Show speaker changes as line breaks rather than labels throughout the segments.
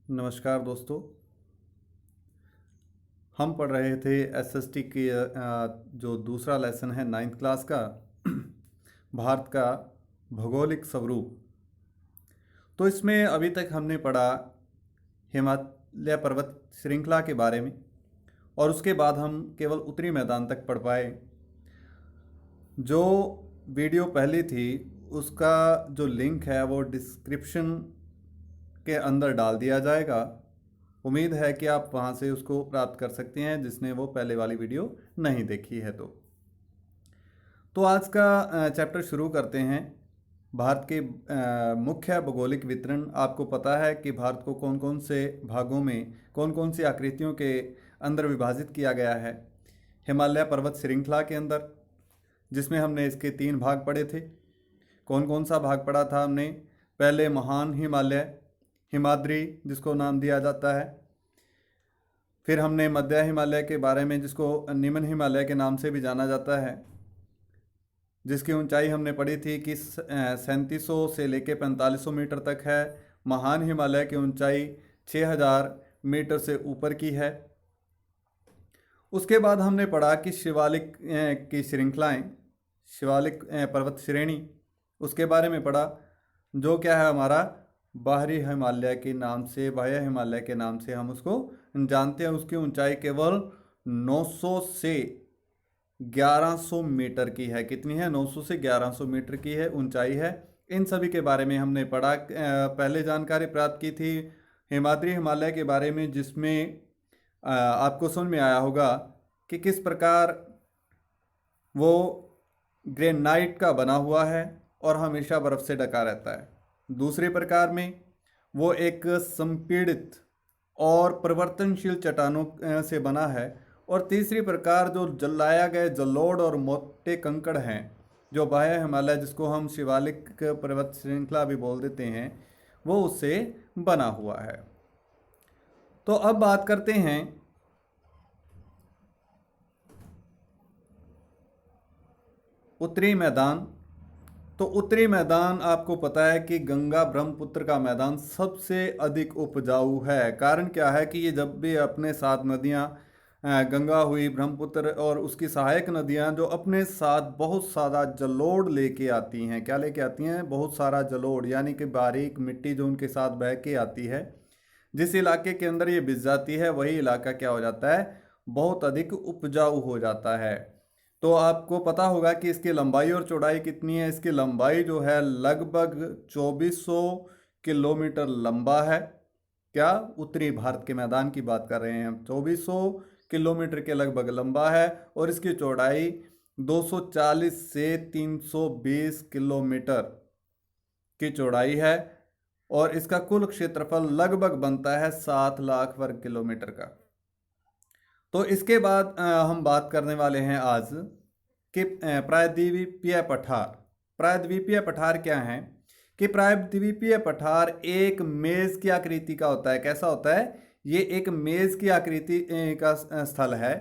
नमस्कार दोस्तों। हम पढ़ रहे थे एसएसटी की जो दूसरा लेसन है नाइन्थ क्लास का भारत का भौगोलिक स्वरूप। तो इसमें अभी तक हमने पढ़ा हिमालय पर्वत श्रृंखला के बारे में और उसके बाद हम केवल उत्तरी मैदान तक पढ़ पाए। जो वीडियो पहली थी उसका जो लिंक है वो डिस्क्रिप्शन के अंदर डाल दिया जाएगा। उम्मीद है कि आप वहाँ से उसको प्राप्त कर सकते हैं जिसने वो पहले वाली वीडियो नहीं देखी है। तो आज का चैप्टर शुरू करते हैं। भारत के मुख्य भौगोलिक वितरण। आपको पता है कि भारत को कौन कौन से भागों में कौन कौन सी आकृतियों के अंदर विभाजित किया गया है। हिमालय पर्वत श्रृंखला के अंदर, जिसमें हमने इसके 3 भाग पढ़े थे। कौन कौन सा भाग पढ़ा था हमने? पहले महान हिमालय, हिमाद्री जिसको नाम दिया जाता है। फिर हमने मध्य हिमालय के बारे में, जिसको निम्न हिमालय के नाम से भी जाना जाता है, जिसकी ऊंचाई हमने पढ़ी थी कि 3700 से लेके 4500 मीटर तक है। महान हिमालय की ऊंचाई 6000 मीटर से ऊपर की है। उसके बाद हमने पढ़ा कि शिवालिक की श्रृंखलाएं, शिवालिक पर्वत श्रेणी, उसके बारे में पढ़ा, जो क्या है हमारा बाहरी हिमालय के नाम से, बाह्य हिमालय के नाम से हम उसको जानते हैं। उसकी ऊंचाई केवल 900 से 1100 मीटर की है। कितनी है? 900 से 1100 मीटर की है ऊंचाई है। इन सभी के बारे में हमने पढ़ा। पहले जानकारी प्राप्त की थी हिमाद्री हिमालय के बारे में, जिसमें आपको समझ में आया होगा कि किस प्रकार वो ग्रेनाइट का बना हुआ है और हमेशा बर्फ़ से ढका रहता है। दूसरे प्रकार में वो एक संपीड़ित और परिवर्तनशील चट्टानों से बना है। और तीसरी प्रकार जो जलाया गए जलोढ़ और मोटे कंकड़ हैं, जो बाह्य हिमालय, जिसको हम शिवालिक पर्वत श्रृंखला भी बोल देते हैं, वो उससे बना हुआ है। तो अब बात करते हैं उत्तरी मैदान। तो उत्तरी मैदान, आपको पता है कि गंगा ब्रह्मपुत्र का मैदान सबसे अधिक उपजाऊ है। कारण क्या है कि ये जब भी अपने साथ नदियाँ, गंगा हुई, ब्रह्मपुत्र और उसकी सहायक नदियाँ, जो अपने साथ बहुत सारा जलोढ़ लेके आती हैं। क्या लेके आती हैं? बहुत सारा जलोढ़, यानी कि बारीक मिट्टी जो उनके साथ बह के आती है। जिस इलाके के अंदर ये बिछ जाती है वही इलाका क्या हो जाता है? बहुत अधिक उपजाऊ हो जाता है। तो आपको पता होगा कि इसकी लंबाई और चौड़ाई कितनी है। इसकी लंबाई जो है लगभग 2400 किलोमीटर लंबा है। क्या? उत्तरी भारत के मैदान की बात कर रहे हैं हम। 2400 किलोमीटर के लगभग लंबा है और इसकी चौड़ाई 240 से 320 किलोमीटर की चौड़ाई है। और इसका कुल क्षेत्रफल लगभग बनता है 7 लाख वर्ग किलोमीटर का। तो इसके बाद हम बात करने वाले हैं आज कि प्रायद्वीपीय पठार। प्रायद्वीपीय पठार क्या है? कि प्रायद्वीपीय पठार एक मेज की आकृति का होता है। कैसा होता है? ये एक मेज की आकृति का स्थल है,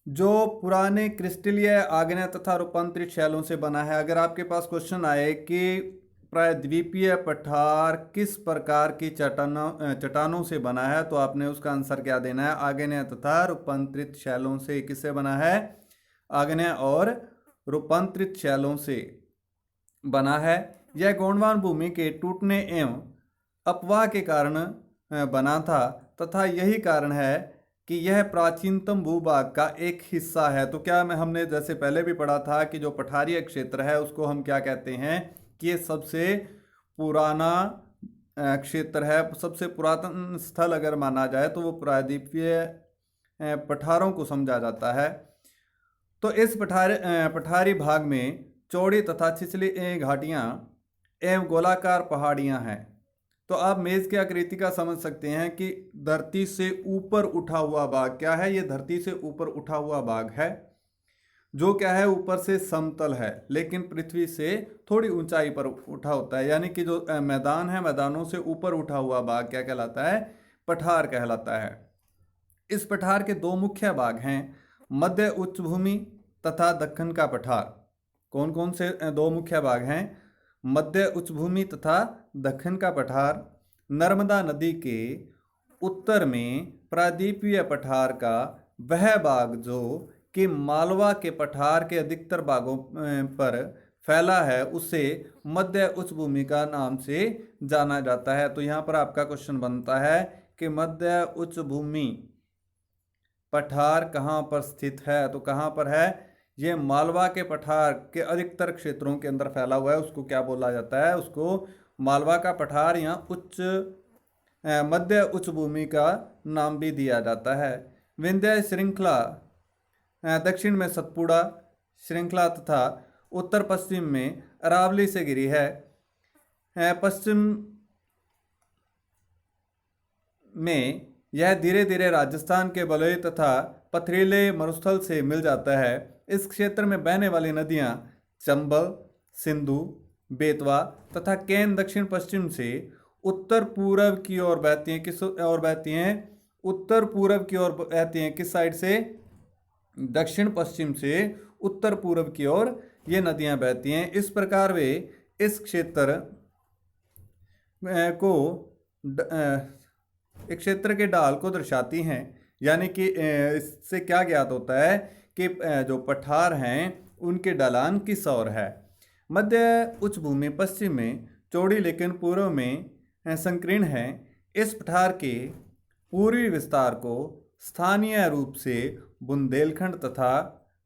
जो पुराने क्रिस्टलीय, आग्नेय तथा रूपांतरित शैलों से बना है। अगर आपके पास क्वेश्चन आए कि प्रायद्वीपीय पठार किस प्रकार की चट्टानों से बना है, तो आपने उसका आंसर क्या देना है? आग्नेय तथा रूपांतरित शैलों से। किससे बना है? आग्नेय और रूपांतरित शैलों से बना है। यह गोंडवान भूमि के टूटने एवं अपवाह के कारण बना था, तथा यही कारण है कि यह प्राचीनतम भूभाग का एक हिस्सा है। तो क्या हमने जैसे पहले भी पढ़ा था कि जो पठारीय क्षेत्र है उसको हम क्या कहते हैं? कि ये सबसे पुराना क्षेत्र है। सबसे पुरातन स्थल अगर माना जाए तो वो प्रायद्वीपीय पठारों को समझा जाता है। तो इस पठारी भाग में चौड़ी तथा छिछली घाटियाँ एवं गोलाकार पहाड़ियाँ हैं। तो आप मेज की आकृति का समझ सकते हैं कि धरती से ऊपर उठा हुआ भाग क्या है? ये धरती से ऊपर उठा हुआ भाग है, जो क्या है ऊपर से समतल है लेकिन पृथ्वी से थोड़ी ऊंचाई पर उठा होता है। यानी कि जो मैदान है, मैदानों से ऊपर उठा हुआ भाग क्या कहलाता है? पठार कहलाता है। इस पठार के 2 मुख्य भाग हैं, मध्य उच्च भूमि तथा दक्कन का पठार। कौन कौन से 2 मुख्य भाग हैं? मध्य उच्च भूमि तथा दक्कन का पठार। नर्मदा नदी के उत्तर में प्रायद्वीपीय पठार का वह भाग जो कि मालवा के पठार के अधिकतर भागों पर फैला है उसे मध्य उच्च भूमि का नाम से जाना जाता है। तो यहाँ पर आपका क्वेश्चन बनता है कि मध्य उच्च भूमि पठार कहाँ पर स्थित है। तो कहाँ पर है, ये मालवा के पठार के अधिकतर क्षेत्रों के अंदर फैला हुआ है। उसको क्या बोला जाता है, उसको मालवा का पठार या मध्य उच्च भूमि का नाम भी दिया जाता है। विंध्य श्रृंखला दक्षिण में सतपुड़ा श्रृंखला तथा उत्तर पश्चिम में अरावली से घिरी है। पश्चिम में यह धीरे धीरे राजस्थान के बलुई तथा पथरीले मरुस्थल से मिल जाता है। इस क्षेत्र में बहने वाली नदियां चंबल, सिंधु, बेतवा तथा केन दक्षिण पश्चिम से उत्तर पूर्व की ओर बहती हैं। किस ओर बहती हैं, उत्तर पूर्व की ओर बहती हैं। किस साइड से, दक्षिण पश्चिम से उत्तर पूर्व की ओर ये नदियां बहती हैं। इस प्रकार वे इस क्षेत्र को एक क्षेत्र के ढाल को दर्शाती हैं। यानी कि इससे क्या ज्ञात होता है कि जो पठार हैं उनके ढलान किस ओर है। मध्य उच्च भूमि पश्चिम में चौड़ी लेकिन पूर्व में संकीर्ण है। इस पठार के पूर्वी विस्तार को स्थानीय रूप से बुंदेलखंड तथा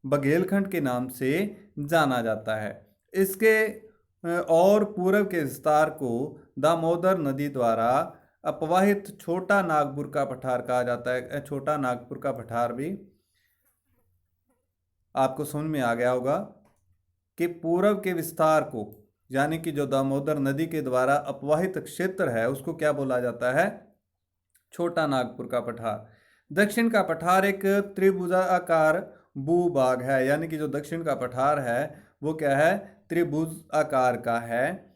बघेलखंड के नाम से जाना जाता है। इसके और पूर्व के विस्तार को दामोदर नदी द्वारा अपवाहित छोटा नागपुर का पठार कहा जाता है। छोटा नागपुर का पठार भी आपको समझ में आ गया होगा कि पूर्व के विस्तार को, यानी कि जो दामोदर नदी के द्वारा अपवाहित क्षेत्र है उसको क्या बोला जाता है, छोटा नागपुर का पठार। दक्षिण का पठार एक त्रिभुजाकार भूभाग है। यानी कि जो दक्षिण का पठार है वो क्या है, त्रिभुज आकार का है,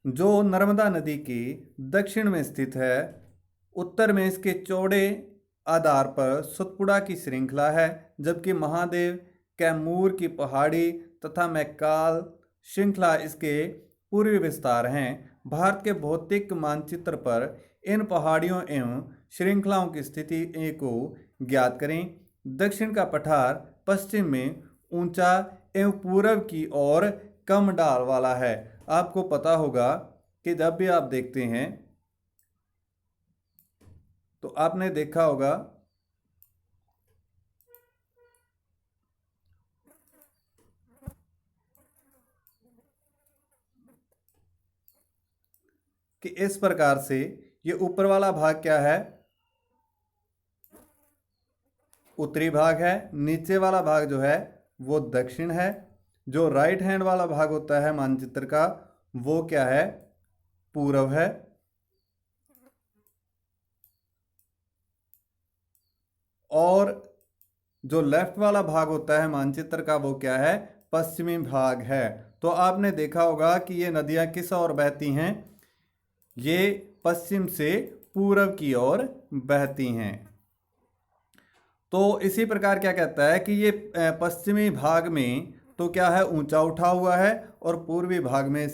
जो नर्मदा नदी के दक्षिण में स्थित है। उत्तर में इसके चौड़े आधार पर सतपुड़ा की श्रृंखला है, जबकि महादेव, कैमूर की पहाड़ी तथा मैकाल श्रृंखला इसके पूर्वी विस्तार हैं। भारत के भौतिक मानचित्र पर इन पहाड़ियों एवं श्रृंखलाओं की स्थिति को ज्ञात करें। दक्षिण का पठार पश्चिम में ऊंचा एवं पूर्व की ओर कम ढाल वाला है। आपको पता होगा कि जब भी आप देखते हैं तो आपने देखा होगा कि इस प्रकार से ये ऊपर वाला भाग क्या है, उत्तरी भाग है। नीचे वाला भाग जो है वो दक्षिण है। जो राइट हैंड वाला भाग होता है मानचित्र का वो क्या है, पूर्व है। और जो लेफ्ट वाला भाग होता है मानचित्र का वो क्या है, पश्चिमी भाग है। तो आपने देखा होगा कि ये नदियां किस ओर बहती हैं, ये पश्चिम से पूर्व की ओर बहती हैं। तो इसी प्रकार क्या कहता है कि ये पश्चिमी भाग में तो क्या है, ऊंचा उठा हुआ है और पूर्वी भाग में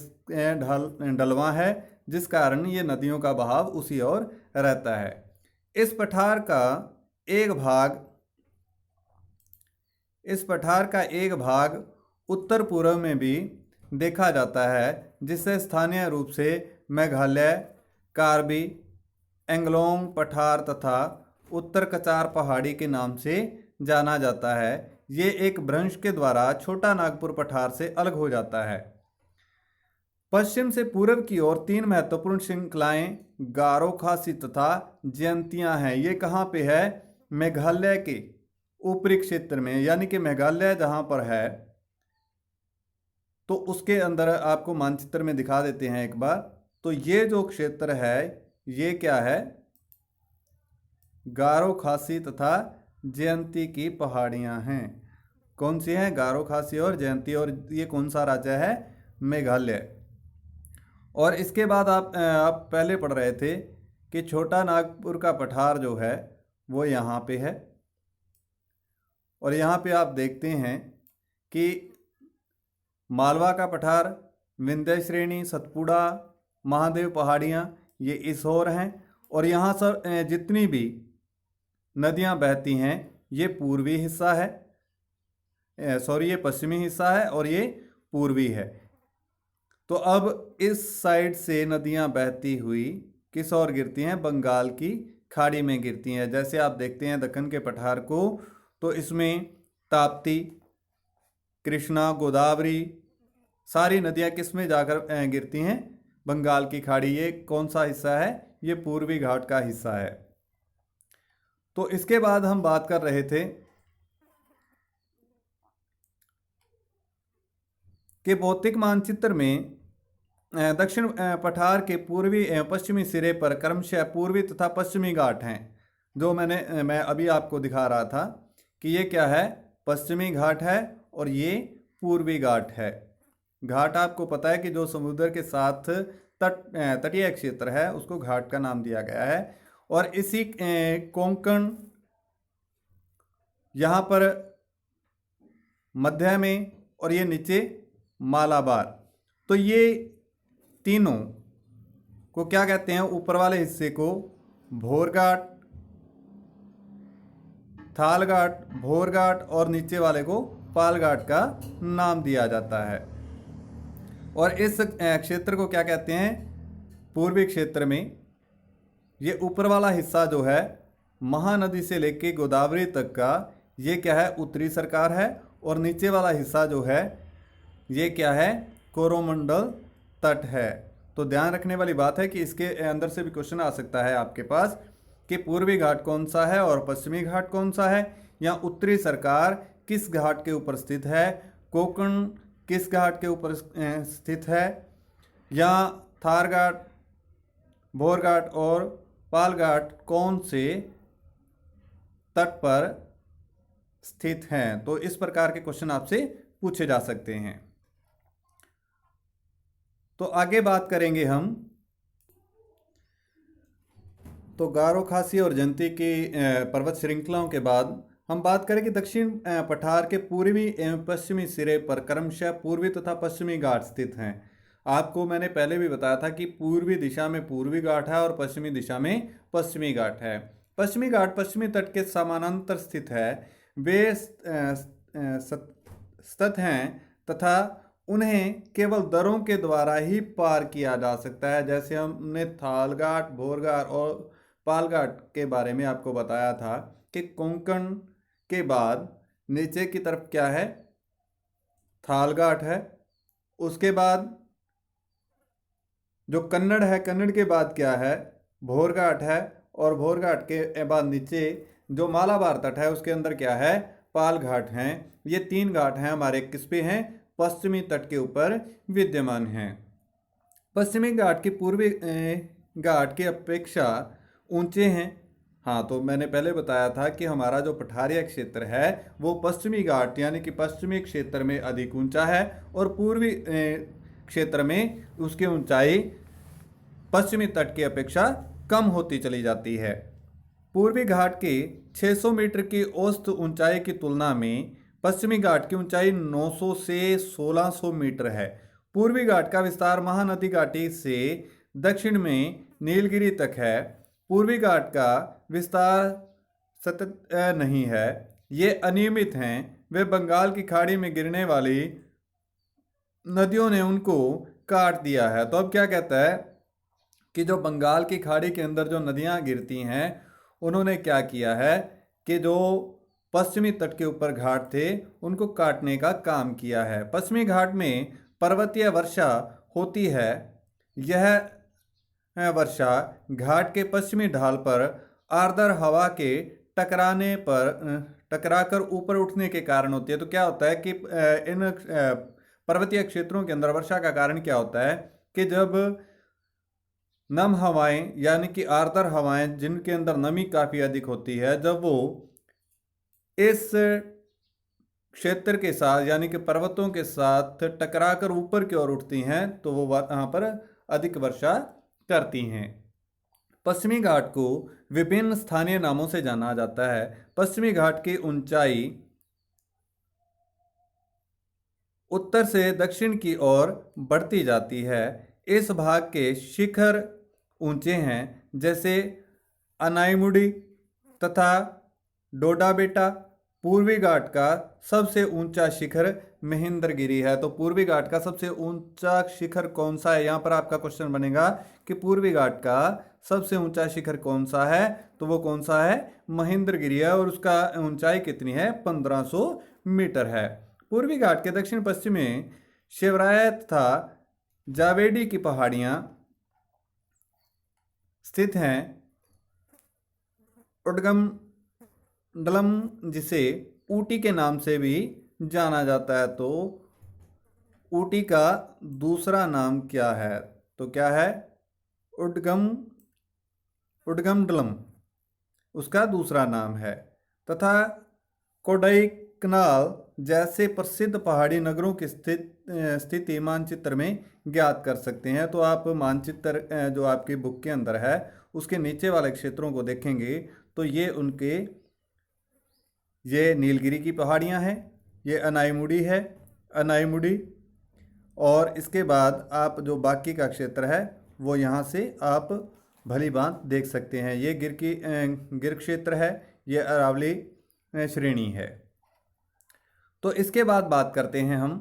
ढलवां है, जिस कारण ये नदियों का बहाव उसी ओर रहता है। इस पठार का एक भाग उत्तर पूर्व में भी देखा जाता है, जिसे स्थानीय रूप से मेघालय, कार्बी एंगलोंग पठार तथा उत्तर कचार पहाड़ी के नाम से जाना जाता है। ये एक भ्रंश के द्वारा छोटा नागपुर पठार से अलग हो जाता है। पश्चिम से पूर्व की ओर तीन महत्वपूर्ण श्रृंखलाएं गारो खासी तथा जयंतियां हैं। ये कहाँ पे है, मेघालय के ऊपरी क्षेत्र में। यानी कि मेघालय जहां पर है तो उसके अंदर आपको मानचित्र में दिखा देते हैं एक बार। तो ये जो क्षेत्र है ये क्या है, गारो खासी तथा जयंती की पहाड़ियां हैं। कौन सी हैं, गारो खासी और जयंती। और ये कौन सा राज्य है, मेघालय। और इसके बाद आप पहले पढ़ रहे थे कि छोटा नागपुर का पठार जो है वो यहाँ पे है। और यहाँ पे आप देखते हैं कि मालवा का पठार, विंध्य श्रेणी, सतपुड़ा, महादेव पहाड़ियाँ ये इस ओर हैं, और यहाँ सर जितनी भी नदियाँ बहती हैं ये पूर्वी हिस्सा है, सॉरी ये पश्चिमी हिस्सा है और ये पूर्वी है। तो अब इस साइड से नदियाँ बहती हुई किस ओर गिरती हैं? बंगाल की खाड़ी में गिरती हैं। जैसे आप देखते हैं दक्कन के पठार को, तो इसमें ताप्ती, कृष्णा, गोदावरी सारी नदियाँ किस में जाकर गिरती हैं? बंगाल की खाड़ी। ये कौन सा हिस्सा है? ये पूर्वी घाट का हिस्सा है। तो इसके बाद हम बात कर रहे थे कि भौतिक मानचित्र में दक्षिण पठार के पूर्वी एवं पश्चिमी सिरे पर क्रमशः पूर्वी तथा पश्चिमी घाट हैं। जो मैं अभी आपको दिखा रहा था कि ये क्या है? पश्चिमी घाट है और ये पूर्वी घाट है। घाट आपको पता है कि जो समुद्र के साथ तटीय क्षेत्र है उसको घाट का नाम दिया गया है। और इसी कोंकण यहाँ पर मध्य में और ये नीचे मालाबार। तो ये तीनों को क्या कहते हैं? ऊपर वाले हिस्से को भोरघाट, थालघाट, भोरघाट और नीचे वाले को पालघाट का नाम दिया जाता है। और इस क्षेत्र को क्या कहते हैं? पूर्वी क्षेत्र में ये ऊपर वाला हिस्सा जो है महानदी से लेके गोदावरी तक का, ये क्या है? उत्तरी सरकार है। और नीचे वाला हिस्सा जो है ये क्या है? कोरोमंडल तट है। तो ध्यान रखने वाली बात है कि इसके अंदर से भी क्वेश्चन आ सकता है आपके पास कि पूर्वी घाट कौन सा है और पश्चिमी घाट कौन सा है, या उत्तरी सरकार किस घाट के ऊपर स्थित है, कोंकण किस घाट के ऊपर स्थित है, या थारघाट, भोरघाट और पालघाट कौन से तट पर स्थित हैं। तो इस प्रकार के क्वेश्चन आपसे पूछे जा सकते हैं। तो आगे बात करेंगे हम। तो गारो, खासी और जयंती की पर्वत श्रृंखलाओं के बाद हम बात करें कि दक्षिण पठार के पूर्वी एवं पश्चिमी सिरे पर क्रमशः पूर्वी तथा पश्चिमी घाट स्थित हैं। आपको मैंने पहले भी बताया था कि पूर्वी दिशा में पूर्वी घाट है और पश्चिमी दिशा में पश्चिमी घाट है। पश्चिमी घाट पश्चिमी तट के समानांतर स्थित है। वे स्थित हैं तथा उन्हें केवल दरों के द्वारा ही पार किया जा सकता है। जैसे हमने थालघाट, भोरघाट और पालघाट के बारे में आपको बताया था कि कोंकण के बाद नीचे की तरफ क्या है? थालघाट है। उसके बाद जो कन्नड़ है, कन्नड़ के बाद क्या है? भोरघाट है। और भोरघाट के बाद नीचे जो मालाबार तट है उसके अंदर क्या है? पालघाट हैं। ये तीन घाट हैं हमारे किस पे हैं? पश्चिमी तट के ऊपर विद्यमान हैं। पश्चिमी घाट की पूर्वी घाट की अपेक्षा ऊंचे हैं। हाँ, तो मैंने पहले बताया था कि हमारा जो पठारिया क्षेत्र है वो पश्चिमी घाट यानी कि पश्चिमी क्षेत्र में अधिक ऊंचा है और पूर्वी क्षेत्र में उसकी ऊंचाई पश्चिमी तट की अपेक्षा कम होती चली जाती है। पूर्वी घाट की 600 मीटर की औसत ऊंचाई की तुलना में पश्चिमी घाट की ऊंचाई 900 से 1600 मीटर है। पूर्वी घाट का विस्तार महानदी घाटी से दक्षिण में नीलगिरी तक है। पूर्वी घाट का विस्तार सतत नहीं है, ये अनियमित हैं। वे बंगाल की खाड़ी में गिरने वाली नदियों ने उनको काट दिया है। तो अब क्या कहता है कि जो बंगाल की खाड़ी के अंदर जो नदियां गिरती हैं उन्होंने क्या किया है कि जो पश्चिमी तट के ऊपर घाट थे उनको काटने का काम किया है। पश्चिमी घाट में पर्वतीय वर्षा होती है। यह वर्षा घाट के पश्चिमी ढाल पर आर्द्र हवा के टकराकर ऊपर उठने के कारण होती है। तो क्या होता है कि इन पर्वतीय क्षेत्रों के अंदर वर्षा का कारण क्या होता है कि जब नम हवाएं यानी कि आर्द्र हवाएं जिनके अंदर नमी काफ़ी अधिक होती है, जब वो इस क्षेत्र के साथ यानी कि पर्वतों के साथ टकराकर ऊपर की ओर उठती हैं तो वो वहाँ पर अधिक वर्षा करती हैं। पश्चिमी घाट को विभिन्न स्थानीय नामों से जाना जाता है। पश्चिमी घाट की ऊंचाई उत्तर से दक्षिण की ओर बढ़ती जाती है। इस भाग के शिखर ऊंचे हैं, जैसे अनाईमुडी तथा डोडाबेटा। पूर्वी घाट का सबसे ऊंचा शिखर महेंद्रगिरी है। तो पूर्वी घाट का सबसे ऊंचा शिखर कौन सा है? यहाँ पर आपका क्वेश्चन बनेगा कि पूर्वी घाट का सबसे ऊंचा शिखर कौन सा है, तो वो कौन सा है? महेंद्रगिरी है, और उसका ऊंचाई कितनी है? 1500 मीटर है। पूर्वी घाट के दक्षिण पश्चिम में शिवराय तथा जावेडी की पहाड़ियां स्थित हैं। उडगमंडलम, जिसे ऊटी के नाम से भी जाना जाता है, तो ऊटी का दूसरा नाम क्या है? तो क्या है? उडगमंडलम उसका दूसरा नाम है। तथा कोडाईकनाल जैसे प्रसिद्ध पहाड़ी नगरों की स्थिति मानचित्र में ज्ञात कर सकते हैं। तो आप मानचित्र जो आपकी बुक के अंदर है उसके नीचे वाले क्षेत्रों को देखेंगे तो ये नीलगिरी की पहाड़ियां हैं, ये अनाईमुडी है, अनाईमुडी, और इसके बाद आप जो बाकी का क्षेत्र है वो यहाँ से आप भली भांत देख सकते हैं। ये गिर क्षेत्र है, ये अरावली श्रेणी है। तो इसके बाद बात करते हैं हम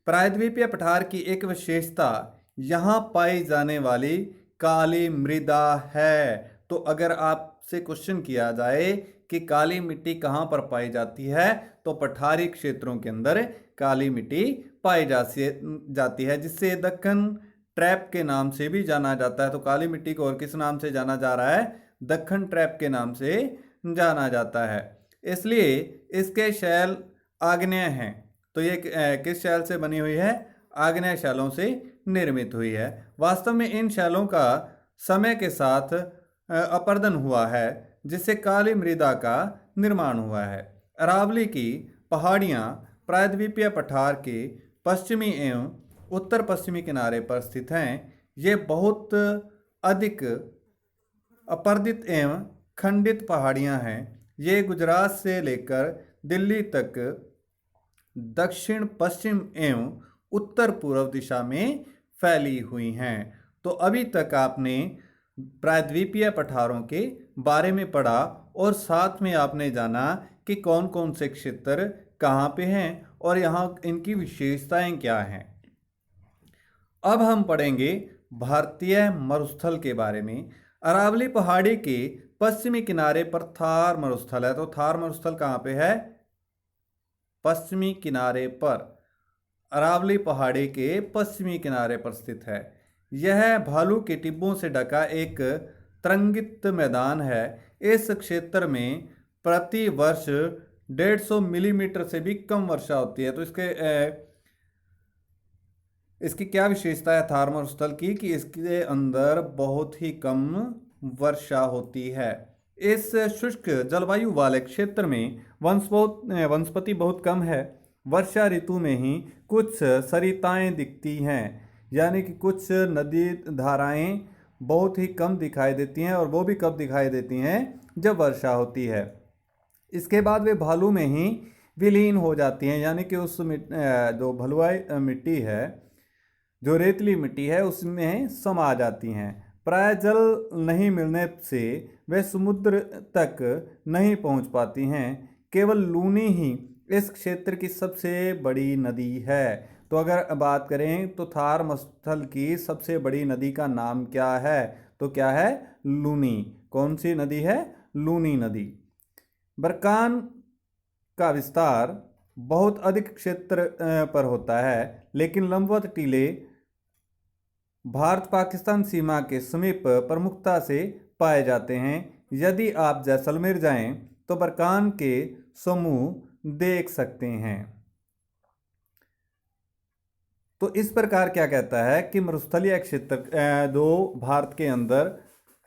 प्रायद्वीपीय पठार की एक विशेषता यहाँ पाई जाने वाली काली मृदा है। तो अगर आपसे क्वेश्चन किया जाए कि काली मिट्टी कहाँ पर पाई जाती है, तो पठारी क्षेत्रों के अंदर काली मिट्टी पाई जाती है, जिससे दक्कन ट्रैप के नाम से भी जाना जाता है। तो काली मिट्टी को और किस नाम से जाना जा रहा है? दक्कन ट्रैप के नाम से जाना जाता है। इसलिए इसके शैल आग्नेय हैं। तो ये किस शैल से बनी हुई है? आग्नेय शैलों से निर्मित हुई है। वास्तव में इन शैलों का समय के साथ अपरदन हुआ है, जिससे काली मृदा का निर्माण हुआ है। अरावली की पहाड़ियाँ प्रायद्वीपीय पठार के पश्चिमी एवं उत्तर पश्चिमी किनारे पर स्थित हैं। ये बहुत अधिक अपर्दित एवं खंडित पहाड़ियाँ हैं। ये गुजरात से लेकर दिल्ली तक दक्षिण पश्चिम एवं उत्तर पूर्व दिशा में फैली हुई हैं। तो अभी तक आपने प्रायद्वीपीय पठारों के बारे में पढ़ा और साथ में आपने जाना कि कौन कौन से क्षेत्र कहाँ पे हैं और यहाँ इनकी विशेषताएं क्या हैं। अब हम पढ़ेंगे भारतीय मरुस्थल के बारे में। अरावली पहाड़ी के पश्चिमी किनारे पर थार मरुस्थल है। तो थार मरुस्थल कहाँ पे है? पश्चिमी किनारे पर, अरावली पहाड़ी के पश्चिमी किनारे पर स्थित है। यह भालू के टिब्बों से ढका एक तरंगित मैदान है। इस क्षेत्र में प्रति वर्ष 150 मिलीमीटर से भी कम वर्षा होती है। तो इसकी क्या विशेषता है थार मरुस्थल की? कि इसके अंदर बहुत ही कम वर्षा होती है। इस शुष्क जलवायु वाले क्षेत्र में वनस्पति बहुत कम है। वर्षा ऋतु में ही कुछ सरिताएं दिखती हैं, यानी कि कुछ नदी धाराएं बहुत ही कम दिखाई देती हैं, और वो भी कब दिखाई देती हैं? जब वर्षा होती है। इसके बाद वे भालू में ही विलीन हो जाती हैं, यानी कि उस जो भलुआई मिट्टी है, जो रेतली मिट्टी है, उसमें समा जाती हैं। प्राय जल नहीं मिलने से वे समुद्र तक नहीं पहुंच पाती हैं। केवल लूनी ही इस क्षेत्र की सबसे बड़ी नदी है। तो अगर बात करें तो थार मरुस्थल की सबसे बड़ी नदी का नाम क्या है? तो क्या है? लूनी। कौन सी नदी है? लूनी नदी। बरकान का विस्तार बहुत अधिक क्षेत्र पर होता है, लेकिन लंबवत टीले भारत पाकिस्तान सीमा के समीप प्रमुखता से पाए जाते हैं। यदि आप जैसलमेर जाएं तो बरकान के समूह देख सकते हैं। तो इस प्रकार क्या कहता है कि मरुस्थलीय क्षेत्र जो भारत के अंदर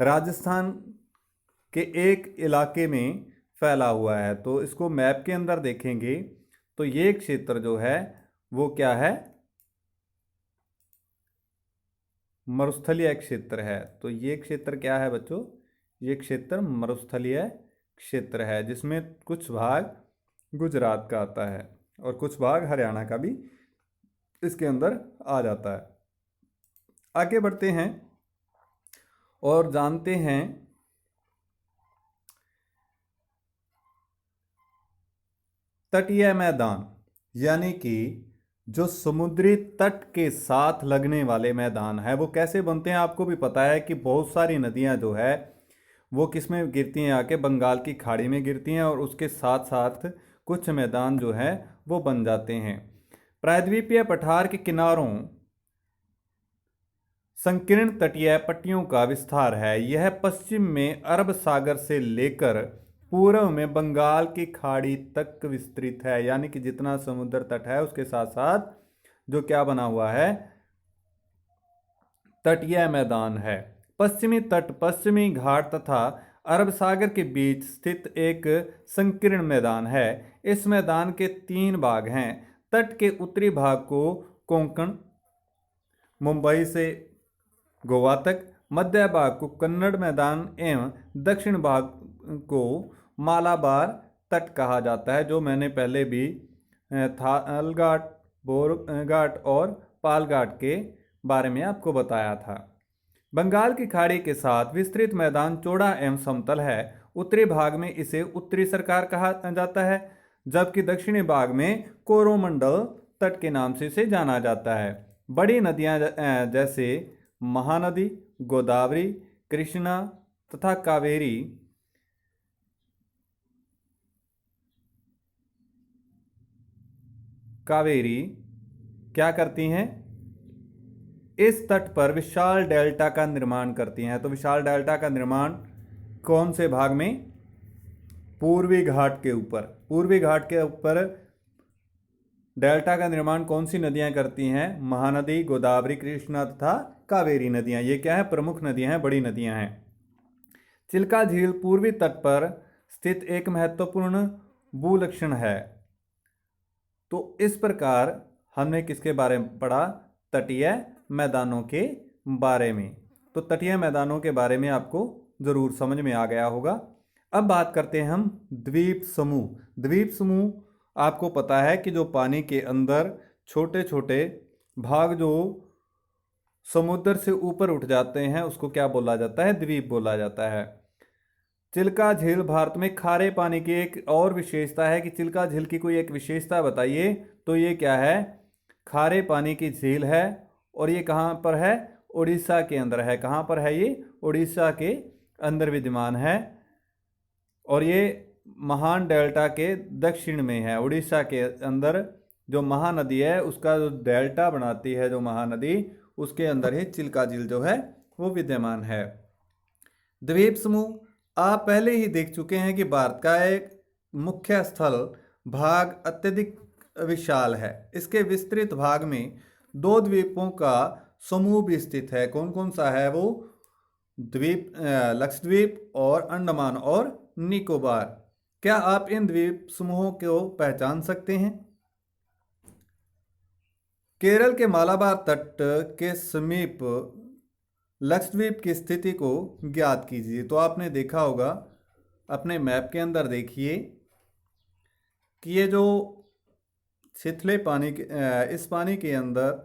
राजस्थान के एक इलाके में फैला हुआ है। तो इसको मैप के अंदर देखेंगे तो ये क्षेत्र जो है वो क्या है? मरुस्थलीय क्षेत्र है। तो ये क्षेत्र क्या है बच्चों? ये क्षेत्र मरुस्थलीय क्षेत्र है, जिसमें कुछ भाग गुजरात का आता है और कुछ भाग हरियाणा का भी इसके अंदर आ जाता है। आगे बढ़ते हैं। और जानते हैं तटीय मैदान, यानी कि जो समुद्री तट के साथ लगने वाले मैदान है वो कैसे बनते हैं। आपको भी पता है कि बहुत सारी नदियां जो है वो किस में गिरती हैं, आके बंगाल की खाड़ी में गिरती हैं और उसके साथ साथ कुछ मैदान जो है वो बन जाते हैं। प्रायद्वीपीय पठार के किनारों संकीर्ण तटीय पट्टियों का विस्तार है। यह पश्चिम में अरब सागर से लेकर पूर्व में बंगाल की खाड़ी तक विस्तृत है, यानी कि जितना समुद्र तट है उसके साथ साथ जो क्या बना हुआ है, तटीय मैदान है। पश्चिमी तट पश्चिमी घाट तथा अरब सागर के बीच स्थित एक संकीर्ण मैदान है। इस मैदान के 3 भाग हैं। तट के उत्तरी भाग को कोंकण मुंबई से गोवा तक, मध्य भाग को कन्नड़ मैदान एवं दक्षिण भाग को मालाबार तट कहा जाता है, जो मैंने पहले भी थालघाट, बोरघाट और पालघाट के बारे में आपको बताया था। बंगाल की खाड़ी के साथ विस्तृत मैदान चौड़ा एवं समतल है। उत्तरी भाग में इसे उत्तरी सरकार कहा जाता है, जबकि दक्षिणी भाग में कोरोमंडल तट के नाम से इसे जाना जाता है। बड़ी नदियां जैसे महानदी, गोदावरी, कृष्णा तथा कावेरी क्या करती हैं, इस तट पर विशाल डेल्टा का निर्माण करती हैं। तो विशाल डेल्टा का निर्माण कौन से भाग में, पूर्वी घाट के ऊपर। पूर्वी घाट के ऊपर डेल्टा का निर्माण कौन सी नदियां करती हैं, महानदी, गोदावरी, कृष्णा तथा कावेरी नदियां। ये क्या है, प्रमुख नदियां हैं, बड़ी नदियां हैं। चिल्का झील पूर्वी तट पर स्थित एक महत्वपूर्ण भूलक्षण है। तो इस प्रकार हमने किसके बारे में पढ़ा, तटीय मैदानों के बारे में। तो तटीय मैदानों के बारे में आपको जरूर समझ में आ गया होगा। अब बात करते हैं हम द्वीप समूह। द्वीप समूह आपको पता है कि जो पानी के अंदर छोटे छोटे भाग जो समुद्र से ऊपर उठ जाते हैं उसको क्या बोला जाता है, द्वीप बोला जाता है। चिल्का झील भारत में खारे पानी की एक और विशेषता है कि चिल्का झील की कोई एक विशेषता बताइए। तो ये क्या है, खारे पानी की झील है और ये कहाँ पर है, उड़ीसा के अंदर है। कहाँ पर है ये, उड़ीसा के अंदर विद्यमान है और ये महान डेल्टा के दक्षिण में है। उड़ीसा के अंदर जो महानदी है उसका जो डेल्टा बनाती है, जो महानदी, उसके अंदर ही चिल्का झील जो है वो विद्यमान है। द्वीप समूह आप पहले ही देख चुके हैं कि भारत का एक मुख्य स्थल भाग अत्यधिक विशाल है। इसके विस्तृत भाग में 2 द्वीपों का समूह भी स्थित है। कौन कौन सा है वो, द्वीप लक्षद्वीप और अंडमान और निकोबार। क्या आप इन द्वीप समूहों को पहचान सकते हैं। केरल के मालाबार तट के समीप लक्षद्वीप की स्थिति को ज्ञात कीजिए। तो आपने देखा होगा अपने मैप के अंदर, देखिए कि ये जो छिछले पानी के इस पानी के अंदर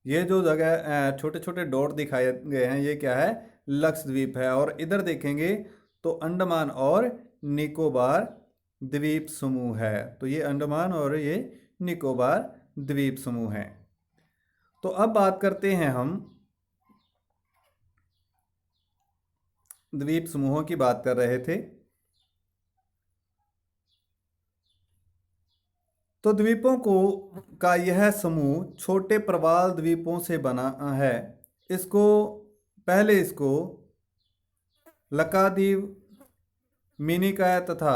ये जो जगह छोटे छोटे डॉट दिखाए गए हैं, ये क्या है, लक्षद्वीप है। और इधर देखेंगे तो अंडमान और निकोबार द्वीप समूह है। तो ये अंडमान और ये निकोबार द्वीप समूह है। तो अब बात करते हैं हम द्वीप समूहों की बात कर रहे थे। तो द्वीपों को का यह समूह छोटे प्रवाल द्वीपों से बना है। इसको लकाद्वीप, मिनिकॉय तथा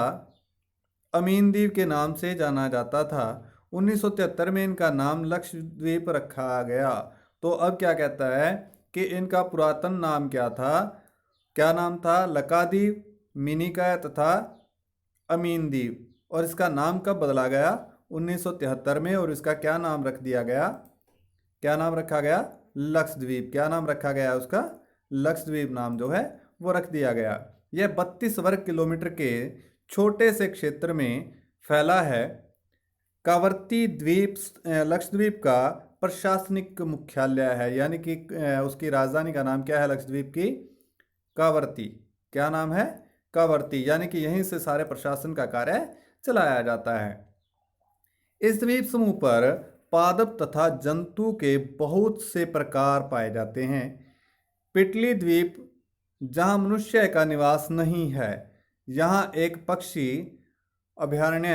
अमीन द्वीप के नाम से जाना जाता था। 1973 में इनका नाम लक्षद्वीप रखा गया। तो अब क्या कहता है कि इनका पुरातन नाम क्या था, क्या नाम था, लकाद्वीप, मिनिकॉय तथा अमीन द्वीप। और इसका नाम कब बदला गया, 1973 में। और इसका क्या नाम रख दिया गया, क्या नाम रखा गया, लक्षद्वीप। क्या नाम रखा गया उसका, लक्षद्वीप नाम जो है वो रख दिया गया। यह 32 वर्ग किलोमीटर के छोटे से क्षेत्र में फैला है। कावर्ती द्वीप लक्षद्वीप का प्रशासनिक मुख्यालय है, यानी कि उसकी राजधानी का नाम क्या है लक्षद्वीप की? कावर्ती। क्या नाम है? कावर्ती, यानी कि यहीं से सारे प्रशासन का कार्य चलाया जाता है। इस द्वीप समूह पर पादप तथा जंतु के बहुत से प्रकार पाए जाते हैं। पिटली द्वीप, जहां मनुष्य का निवास नहीं है, यहाँ एक पक्षी अभयारण्य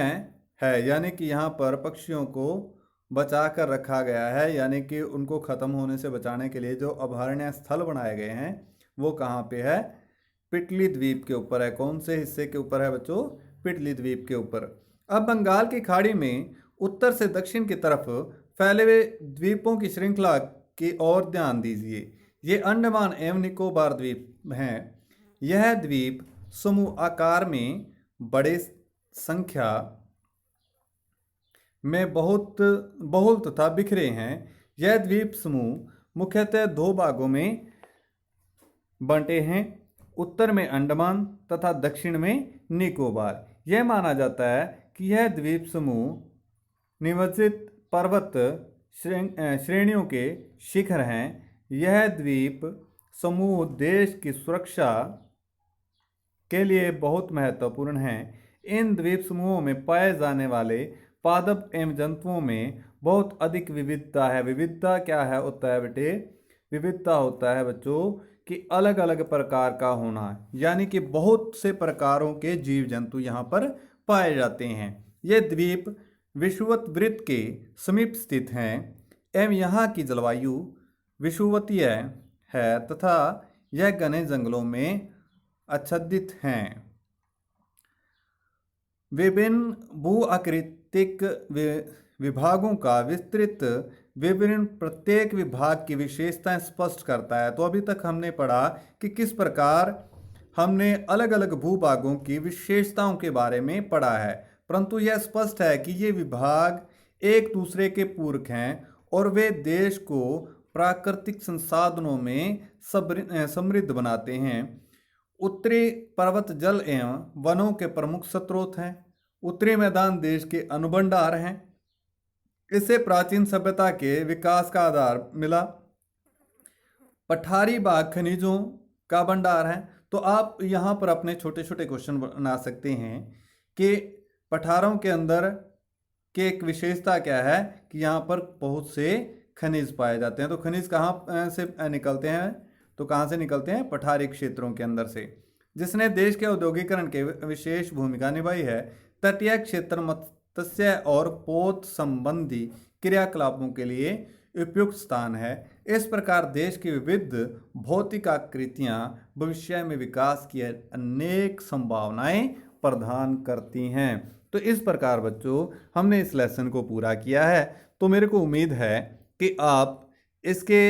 है, यानी कि यहाँ पर पक्षियों को बचा कर रखा गया है, यानी कि उनको ख़त्म होने से बचाने के लिए जो अभयारण्य स्थल बनाए गए हैं वो कहाँ पे है? पिटली द्वीप के ऊपर है। कौन से हिस्से के ऊपर है बच्चों? पिटली द्वीप के ऊपर। अब बंगाल की खाड़ी में उत्तर से दक्षिण की तरफ फैले हुए द्वीपों की श्रृंखला की ओर ध्यान दीजिए। ये अंडमान एवं निकोबार द्वीप हैं। यह द्वीप समूह आकार में बड़े संख्या में बहुत बहुल तथा बिखरे हैं। यह द्वीप समूह मुख्यतः दो भागों में बंटे हैं, उत्तर में अंडमान तथा दक्षिण में निकोबार। यह माना जाता है कि यह द्वीप समूह निवसित पर्वत श्रेणियों के शिखर हैं। यह द्वीप समूह देश की सुरक्षा के लिए बहुत महत्वपूर्ण हैं। इन द्वीप समूहों में पाए जाने वाले पादप एवं जंतुओं में बहुत अधिक विविधता है। विविधता क्या है होता है बेटे? विविधता होता है बच्चों कि अलग अलग प्रकार का होना, यानी कि बहुत से प्रकारों के जीव जंतु यहाँ पर पाए जाते हैं। ये द्वीप विषुवत वृत्त के समीप स्थित हैं एवं यहाँ की जलवायु विषुवतीय है तथा यह घने जंगलों में आच्छादित हैं। विभिन्न भू आकृतिक विभागों का विस्तृत विवरण प्रत्येक विभाग की विशेषताएं स्पष्ट करता है। तो अभी तक हमने पढ़ा कि किस प्रकार हमने अलग अलग भूभागों की विशेषताओं के बारे में पढ़ा है, परंतु यह स्पष्ट है कि ये विभाग एक दूसरे के पूरक हैं और वे देश को प्राकृतिक संसाधनों में समृद्ध बनाते हैं। उत्तरी पर्वत जल एवं वनों के प्रमुख स्रोत हैं। उत्तरी मैदान देश के अनुबंधार हैं। इससे प्राचीन सभ्यता के विकास का आधार मिला। पठारी बाग खनिजों का भंडार है। तो आप यहाँ पर अपने छोटे छोटे क्वेश्चन बना सकते हैं कि पठारों के अंदर की एक विशेषता क्या है कि यहाँ पर बहुत से खनिज पाए जाते हैं। तो खनिज कहाँ से निकलते हैं? तो कहाँ से निकलते हैं? पठारी क्षेत्रों के अंदर से, जिसने देश के औद्योगिकरण के विशेष भूमिका निभाई है। तटीय क्षेत्र मत्स्य और पोत संबंधी क्रियाकलापों के लिए उपयुक्त स्थान है। इस प्रकार देश की विविध भौतिक आकृतियां भविष्य में विकास की अनेक संभावनाएं प्रदान करती हैं। तो इस प्रकार बच्चों हमने इस लेसन को पूरा किया है। तो मेरे को उम्मीद है कि आप इसके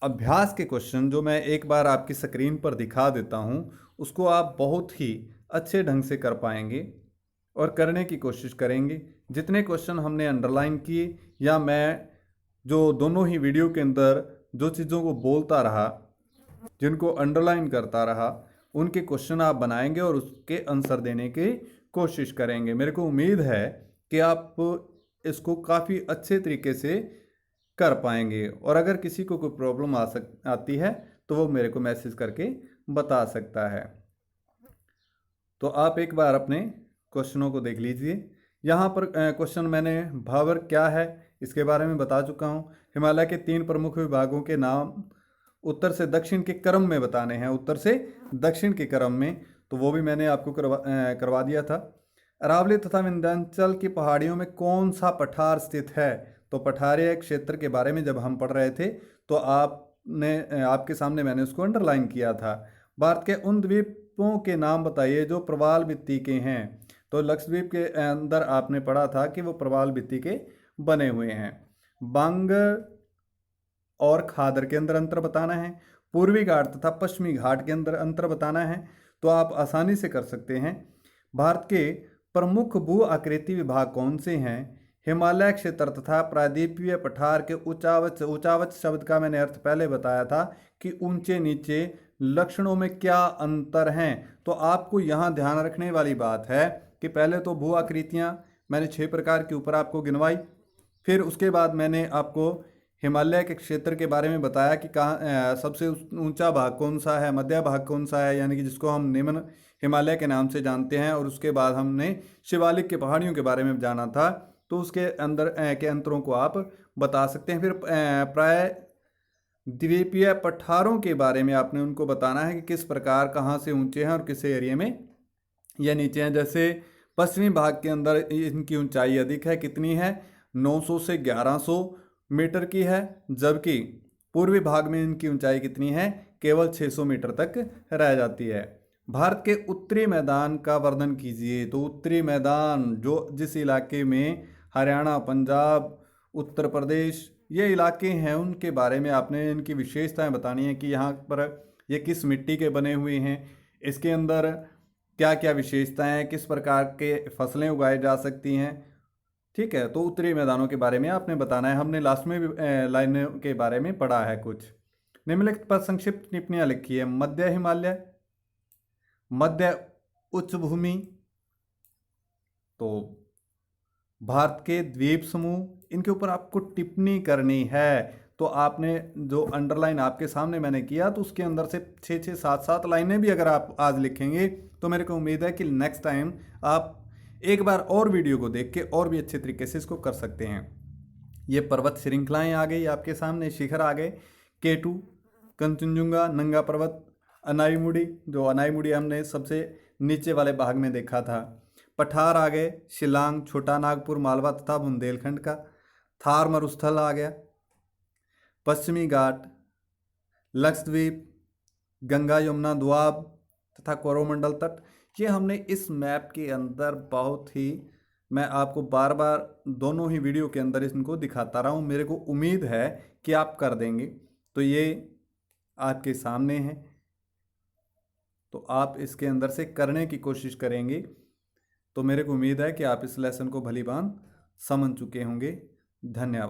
अभ्यास के क्वेश्चन जो मैं एक बार आपकी स्क्रीन पर दिखा देता हूं उसको आप बहुत ही अच्छे ढंग से कर पाएंगे और करने की कोशिश करेंगे। जितने क्वेश्चन हमने अंडरलाइन किए या मैं जो दोनों ही वीडियो के अंदर जो चीज़ों को बोलता रहा, जिनको अंडरलाइन करता रहा, उनके क्वेश्चन आप बनाएंगे और उसके आंसर देने की कोशिश करेंगे। मेरे को उम्मीद है कि आप इसको काफ़ी अच्छे तरीके से कर पाएंगे और अगर किसी को कोई प्रॉब्लम आती है तो वो मेरे को मैसेज करके बता सकता है। तो आप एक बार अपने क्वेश्चनों को देख लीजिए। यहाँ पर क्वेश्चन मैंने भावर क्या है इसके बारे में बता चुका हूँ। हिमालय के 3 प्रमुख विभागों के नाम उत्तर से दक्षिण के क्रम में बताने हैं, उत्तर से दक्षिण के क्रम में, तो वो भी मैंने आपको करवा दिया था। अरावली तथा विंध्याचल की पहाड़ियों में कौन सा पठार स्थित है? तो पठारीय क्षेत्र के बारे में जब हम पढ़ रहे थे तो आपके सामने मैंने उसको अंडरलाइन किया था। भारत के उन द्वीपों के नाम बताइए जो प्रवाल भित्ति के हैं। तो लक्षद्वीप के अंदर आपने पढ़ा था कि वो प्रवाल भित्ति के बने हुए हैं। बंग और खादर के अंदर अंतर बताना है। पूर्वी घाट तथा पश्चिमी घाट के अंदर अंतर बताना है। तो आप आसानी से कर सकते हैं। भारत के प्रमुख भू आकृति विभाग कौन से हैं? हिमालय क्षेत्र तथा प्रायद्वीपीय पठार के उच्चावच। उच्चावच शब्द का मैंने अर्थ पहले बताया था कि ऊंचे नीचे लक्षणों में क्या अंतर हैं। तो आपको यहाँ ध्यान रखने वाली बात है कि पहले तो भू आकृतियाँ मैंने 6 प्रकार के ऊपर आपको गिनवाई। फिर उसके बाद मैंने आपको हिमालय के क्षेत्र के बारे में बताया कि कहाँ सबसे ऊंचा भाग कौन सा है, मध्य भाग कौन सा है, यानी कि जिसको हम निम्न हिमालय के नाम से जानते हैं। और उसके बाद हमने शिवालिक के पहाड़ियों के बारे में जाना था, तो उसके अंदर के अंतरों को आप बता सकते हैं। फिर प्राय द्वीपीय पठारों के बारे में आपने उनको बताना है कि किस प्रकार कहाँ से ऊंचे हैं और किस एरिया में यह नीचे हैं। जैसे पश्चिमी भाग के अंदर इनकी ऊंचाई अधिक है, कितनी है, 900 से 1100 मीटर की है, जबकि पूर्वी भाग में इनकी ऊंचाई कितनी है, केवल 600 मीटर तक रह जाती है। भारत के उत्तरी मैदान का वर्णन कीजिए। तो उत्तरी मैदान जो जिस इलाके में हरियाणा, पंजाब, उत्तर प्रदेश ये इलाके हैं, उनके बारे में आपने इनकी विशेषताएं बतानी है कि यहाँ पर ये किस मिट्टी के बने हुए हैं, इसके अंदर क्या क्या विशेषताएं हैं, किस प्रकार के फसलें उगाई जा सकती हैं। ठीक है, तो उत्तरी मैदानों के बारे में आपने बताना है। हमने लास्ट में भी लाइनों के बारे में पढ़ा है कुछ। निम्नलिखित पर संक्षिप्त टिप्पणियां लिखी है। मध्य हिमालय, मध्य उच्च भूमि, तो भारत के द्वीप समूह, इनके ऊपर आपको टिप्पणी करनी है। तो आपने जो अंडरलाइन आपके सामने मैंने किया, तो उसके अंदर से 6-6, 7-7 लाइनें भी अगर आप आज लिखेंगे तो मेरे को उम्मीद है कि नेक्स्ट टाइम आप एक बार और वीडियो को देख के और भी अच्छे तरीके से इसको कर सकते हैं। ये पर्वत श्रृंखलाएं आ गई आपके सामने, शिखर आ गए, K2, कंचनजुंगा, नंगा पर्वत, अनाईमुड़ी, जो अनाईमुड़ी हमने सबसे नीचे वाले भाग में देखा था। पठार आ गए, शिलांग, छोटा नागपुर, मालवा तथा बुंदेलखंड का। थार मरुस्थल आ गया, पश्चिमी घाट, लक्षद्वीप, गंगा यमुना दोआब तथा कोरोमंडल तट। ये हमने इस मैप के अंदर बहुत ही, मैं आपको बार बार दोनों ही वीडियो के अंदर इनको दिखाता रहा हूँ, मेरे को उम्मीद है कि आप कर देंगे। तो ये आपके सामने है, तो आप इसके अंदर से करने की कोशिश करेंगे, तो मेरे को उम्मीद है कि आप इस लेसन को भलीभांति समझ चुके होंगे। धन्यवाद।